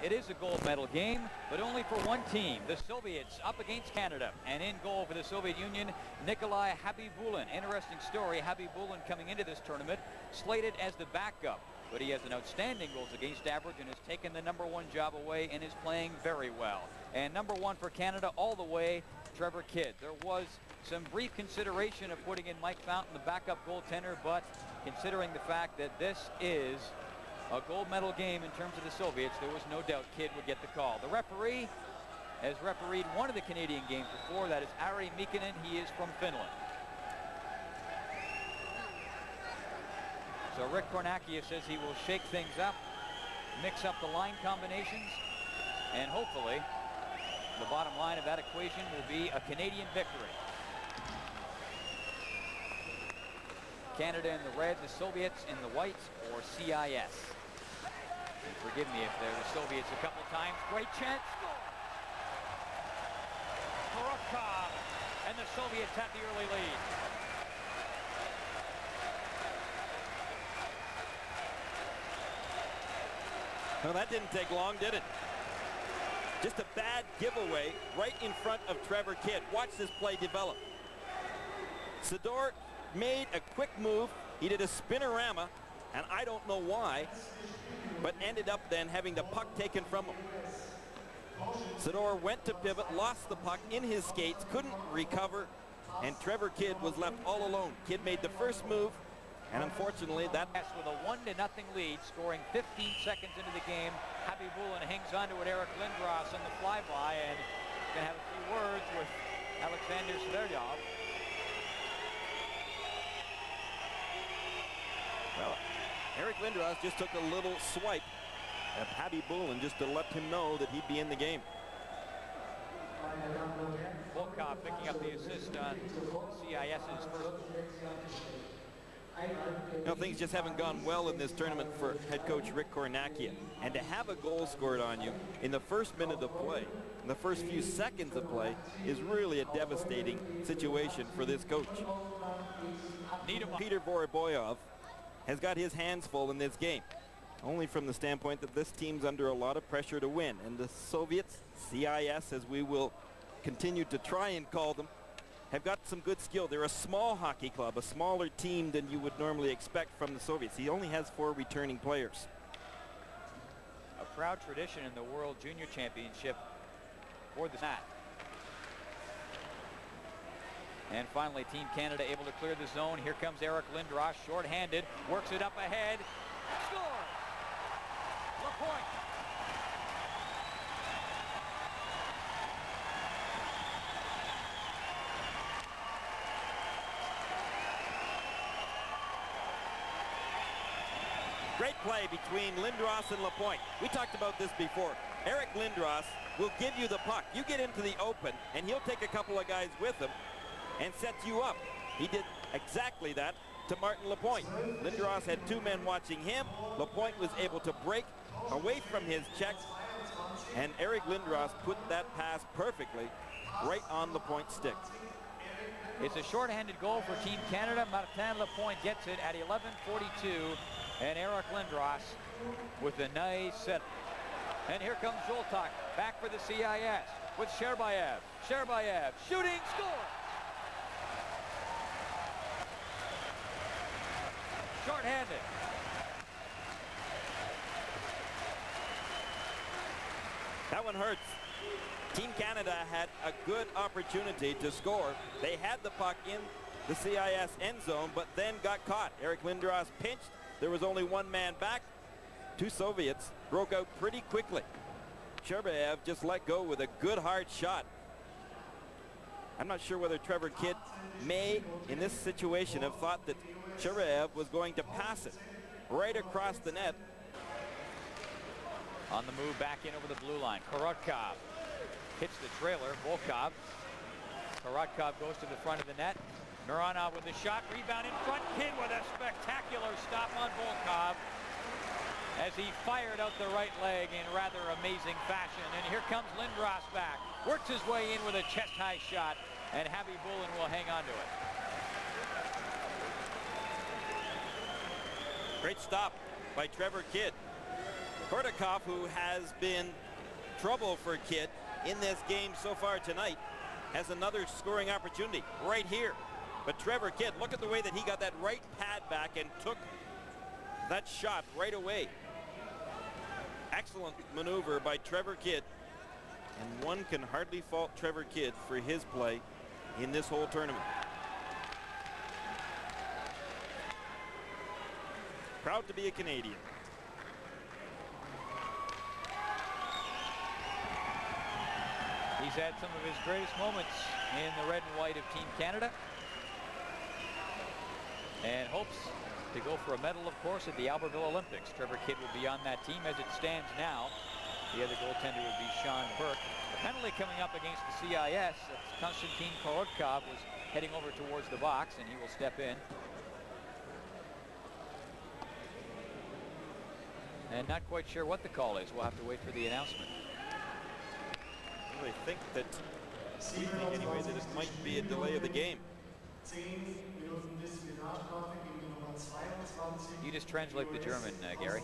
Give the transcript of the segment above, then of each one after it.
it is a gold medal game, but only for one team. The Soviets up against Canada. And in goal for the Soviet Union, Nikolai Habibulin. Interesting story. Habibulin coming into this tournament, slated as the backup. But he has an outstanding goals against average and has taken the #1 job away and is playing very well. And #1 for Canada all the way, Trevor Kidd. There was some brief consideration of putting in Mike Fountain, the backup goaltender, but considering the fact that this is a gold medal game in terms of the Soviets, there was no doubt Kidd would get the call. The referee has refereed one of the Canadian games before. That is Ari Mikkonen. He is from Finland. So Rick Kornakia says he will shake things up, mix up the line combinations, and hopefully the bottom line of that equation will be a Canadian victory. Canada in the red, the Soviets in the white, or CIS. And forgive me if they're the Soviets a couple times. Great chance. Korotkov, and the Soviets have the early lead. Well, that didn't take long, did it? Just a bad giveaway right in front of Trevor Kidd. Watch this play develop. Sador made a quick move. He did a spinorama, and I don't know why, but ended up then having the puck taken from him. Sador went to pivot, lost the puck in his skates, couldn't recover, and Trevor Kidd was left all alone. Kidd made the first move, and unfortunately that with a 1-0 lead, scoring 15 seconds into the game. Habibulin hangs on to it. Eric Lindros on the flyby, and going to have a few words with Alexander Zverev. Well, Eric Lindros just took a little swipe at Habibulin just to let him know that he'd be in the game. Volkov picking up the assist on CIS's first. Things just haven't gone well in this tournament for head coach Rick Kornakia. And to have a goal scored on you in the first minute of play, in the first few seconds of play, is really a devastating situation for this coach. Peter Voroboyov has got his hands full in this game, only from the standpoint that this team's under a lot of pressure to win. And the Soviets, CIS as we will continue to try and call them, have got some good skill. They're a small hockey club, a smaller team than you would normally expect from the Soviets. He only has 4 returning players. A proud tradition in the World Junior Championship for the mat. And finally, Team Canada able to clear the zone. Here comes Eric Lindros, shorthanded, works it up ahead, scores! LaPointe. Great play between Lindros and LaPointe. We talked about this before. Eric Lindros will give you the puck. You get into the open, and he'll take a couple of guys with him and set you up. He did exactly that to Martin LaPointe. Lindros had 2 men watching him. LaPointe was able to break away from his check, and Eric Lindros put that pass perfectly right on LaPointe's stick. It's a shorthanded goal for Team Canada. Martin LaPointe gets it at 11:42. And Eric Lindros with a nice set. And here comes Zoltak back for the CIS with Sherbayev. Sherbayev shooting, scores! Short-handed. That one hurts. Team Canada had a good opportunity to score. They had the puck in the CIS end zone, but then got caught. Eric Lindros pinched. There was only 1 man back. 2 Soviets broke out pretty quickly. Sherbayev just let go with a good hard shot. I'm not sure whether Trevor Kidd may, in this situation, have thought that Sherbayev was going to pass it right across the net. On the move back in over the blue line. Korotkov hits the trailer. Volkov. Korotkov goes to the front of the net. Mironov with the shot, rebound in front. Kidd with a spectacular stop on Volkov as he fired out the right leg in rather amazing fashion. And here comes Lindros back. Works his way in with a chest-high shot, and Habibulin will hang on to it. Great stop by Trevor Kidd. Kortikov, who has been trouble for Kidd in this game so far tonight, has another scoring opportunity right here. But Trevor Kidd, look at the way that he got that right pad back and took that shot right away. Excellent maneuver by Trevor Kidd. And one can hardly fault Trevor Kidd for his play in this whole tournament. Proud to be a Canadian. He's had some of his greatest moments in the red and white of Team Canada, and hopes to go for a medal, of course, at the Albertville Olympics. Trevor Kidd will be on that team as it stands now. The other goaltender would be Sean Burke. The penalty coming up against the CIS. Konstantin Korotkov was heading over towards the box, and he will step in. And not quite sure what the call is. We'll have to wait for the announcement. Well, I think that, we think anyway, that it might be a delay of the game. You just translate the German, Gary.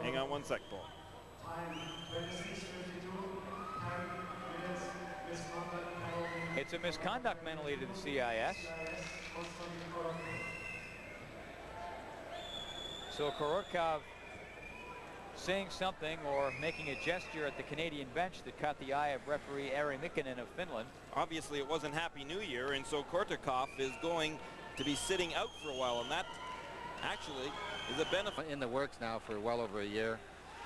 Hang on one sec, Paul. It's a misconduct penalty to the CIS. So Korotkov saying something or making a gesture at the Canadian bench that caught the eye of referee Ari Mikkonen of Finland. Obviously it wasn't Happy New Year, and so Kortikov is going to be sitting out for a while, and that actually is a benefit. In the works now for well over a year.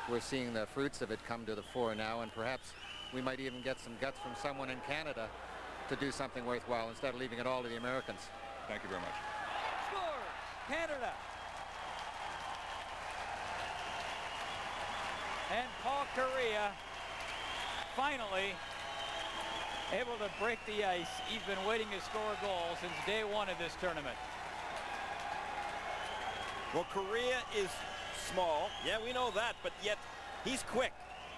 We're seeing the fruits of it come to the fore now, and perhaps we might even get some guts from someone in Canada to do something worthwhile instead of leaving it all to the Americans. Thank you very much. Scores Canada. And Paul Kariya finally able to break the ice. He's been waiting to score a goal since day one of this tournament. Well, Kariya is small. Yeah, we know that, but yet he's quick.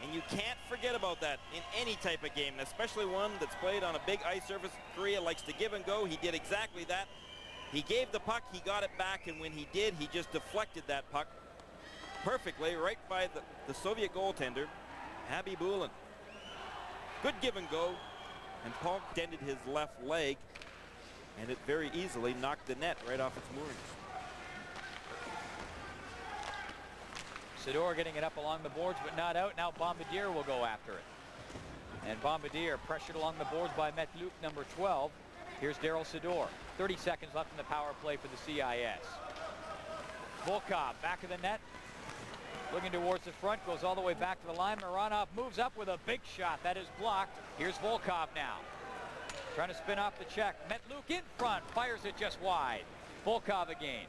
And you can't forget about that in any type of game, especially one that's played on a big ice surface. Kariya likes to give and go. He did exactly that. He gave the puck, he got it back, and when he did, he just deflected that puck perfectly right by the Soviet goaltender, Happy Bulin. Good give and go, and Paul extended his left leg, and it very easily knocked the net right off its moorings. Sador getting it up along the boards, but not out. Now Bombardier will go after it. And Bombardier pressured along the boards by Metluk, number 12. Here's Daryl Sador. 30 seconds left in the power play for the CIS. Volkov back of the net. Looking towards the front, goes all the way back to the line. Mironov moves up with a big shot. That is blocked. Here's Volkov now. Trying to spin off the check. Metluk in front. Fires it just wide. Volkov again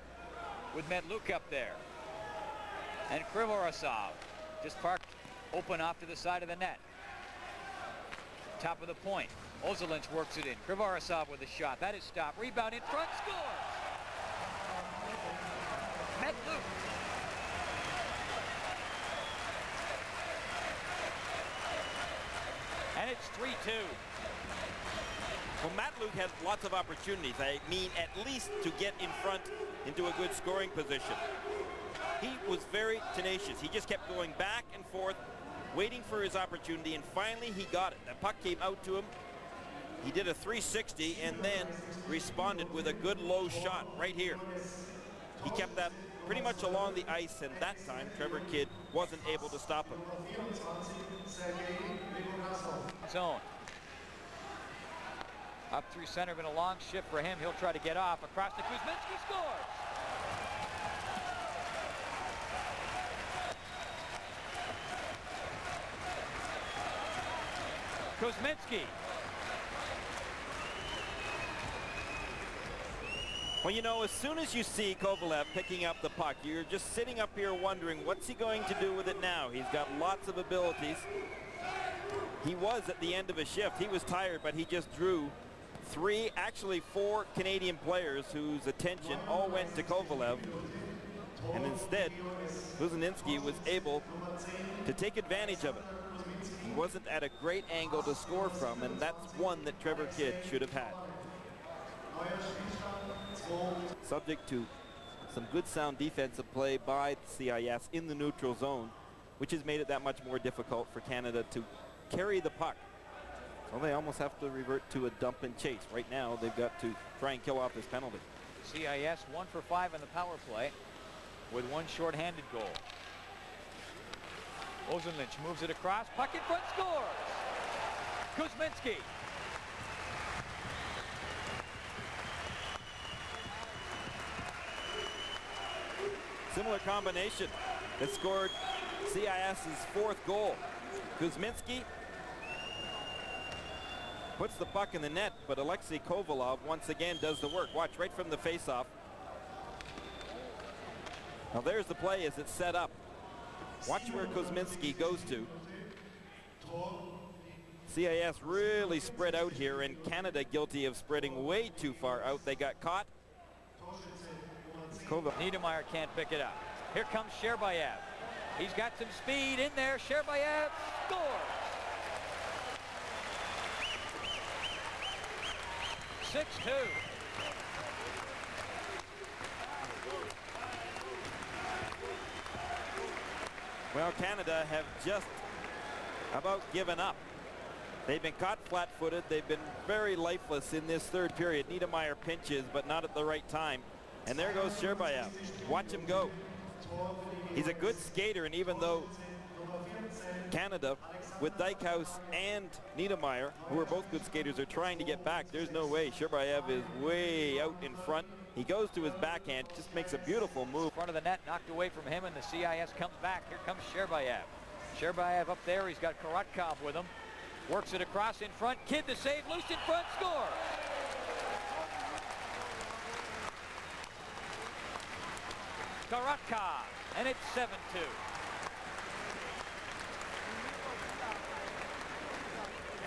with Metluk up there. And Krivorosov just parked open off to the side of the net. Top of the point. Ozelinch works it in. Krivorosov with a shot. That is stopped. Rebound in front. Scores! Metluk. And it's 3-2. Well, Metluk had lots of opportunities. I mean, at least to get in front into a good scoring position. He was very tenacious. He just kept going back and forth, waiting for his opportunity, and finally he got it. The puck came out to him. He did a 360 and then responded with a good low shot right here. He kept that pretty much along the ice, and that time Trevor Kidd wasn't able to stop him. Zone. Up through center, been a long shift for him. He'll try to get off. Across to Kuzminski, scores! Kuzminski. Well, you know, as soon as you see Kovalev picking up the puck, you're just sitting up here wondering, what's he going to do with it now? He's got lots of abilities. He was at the end of a shift. He was tired, but he just drew actually four Canadian players whose attention all went to Kovalev. And instead, Kuzminski was able to take advantage of it. He wasn't at a great angle to score from, and that's one that Trevor Kidd should have had. Subject to some good sound defensive play by the CIS in the neutral zone. which has made it that much more difficult for Canada to carry the puck. So they almost have to revert to a dump and chase. Right now, they've got to try and kill off this penalty. CIS 1 for 5 in the power play with one shorthanded goal. Ozenlynch moves it across, puck in front, scores! Kuzminski. Similar combination that scored CIS's 4th goal. Kuzminski puts the puck in the net, but Alexei Kovalov once again does the work. Watch, right from the faceoff. Now there's the play as it's set up. Watch where Kuzminski goes to. CIS really spread out here, and Canada guilty of spreading way too far out. They got caught. Niedermeyer can't pick it up. Here comes Sherbayev. He's got some speed in there. Sherbayev scores. 6-2. Well, Canada have just about given up. They've been caught flat-footed. They've been very lifeless in this 3rd period. Niedermeyer pinches, but not at the right time. And there goes Sherbayev. Watch him go. He's a good skater, and even though Canada, with Dijkhuis and Niedermeyer, who are both good skaters, are trying to get back, there's no way. Sherbayev is way out in front. He goes to his backhand, just makes a beautiful move. Front of the net, knocked away from him, and the CIS comes back. Here comes Sherbayev. Sherbayev up there. He's got Korotkov with him. Works it across in front. Kidd the save, loose in front, scores! Korotkov, and it's 7-2.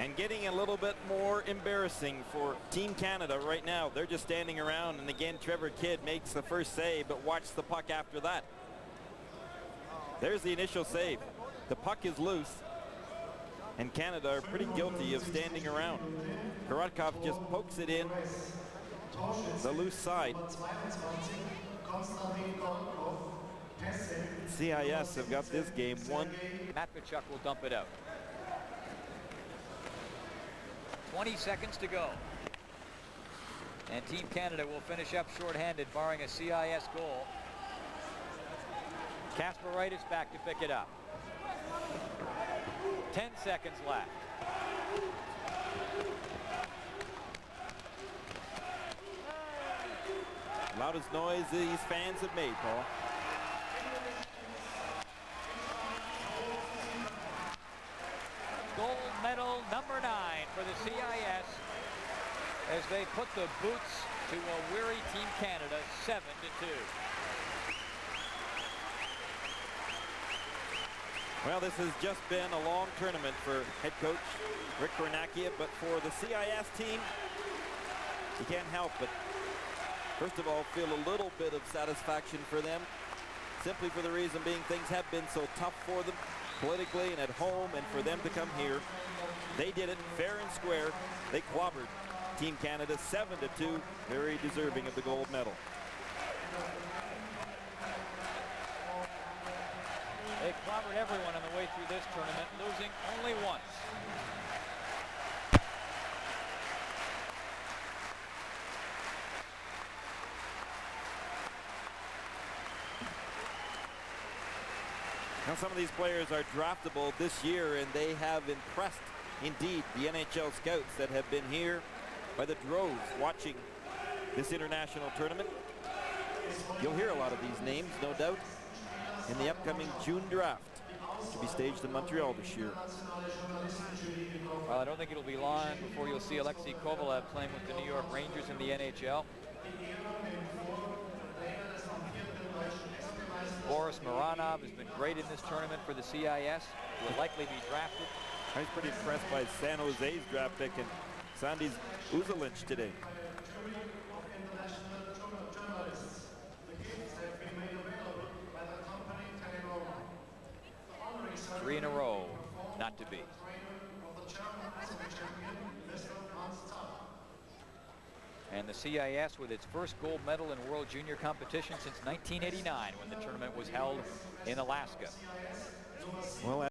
And getting a little bit more embarrassing for Team Canada right now. They're just standing around, and again, Trevor Kidd makes the first save, but watch the puck after that. There's the initial save. The puck is loose, and Canada are pretty guilty of standing around. Korotkov just pokes it in the loose side. CIS have got this game won. Matvichuk will dump it out. 20 seconds to go. And Team Canada will finish up shorthanded, barring a CIS goal. Kasper Wright is back to pick it up. 10 seconds left. Loudest noise these fans have made, Paul. Gold medal number 9 for the CIS as they put the boots to a weary Team Canada, 7-2. Well, this has just been a long tournament for head coach Rick Kornakia, but for the CIS team, you can't help but, first of all, feel a little bit of satisfaction for them, simply for the reason being things have been so tough for them politically and at home, and for them to come here, they did it fair and square. They clobbered Team Canada 7-2, very deserving of the gold medal. They clobbered everyone on the way through this tournament, losing only once. Now some of these players are draftable this year, and they have impressed indeed the NHL scouts that have been here by the droves watching this international tournament. You'll hear a lot of these names, no doubt, in the upcoming June draft, which will be staged in Montreal this year. Well, I don't think it'll be long before you'll see Alexei Kovalev playing with the New York Rangers in the NHL. Boris Mironov has been great in this tournament for the CIS. Will likely be drafted. I was pretty impressed by San Jose's draft pick and Sandy's Ozenlynch today. 3 in a row, not to be. And the CIS with its first gold medal in World Junior competition since 1989, when the tournament was held in Alaska. Well,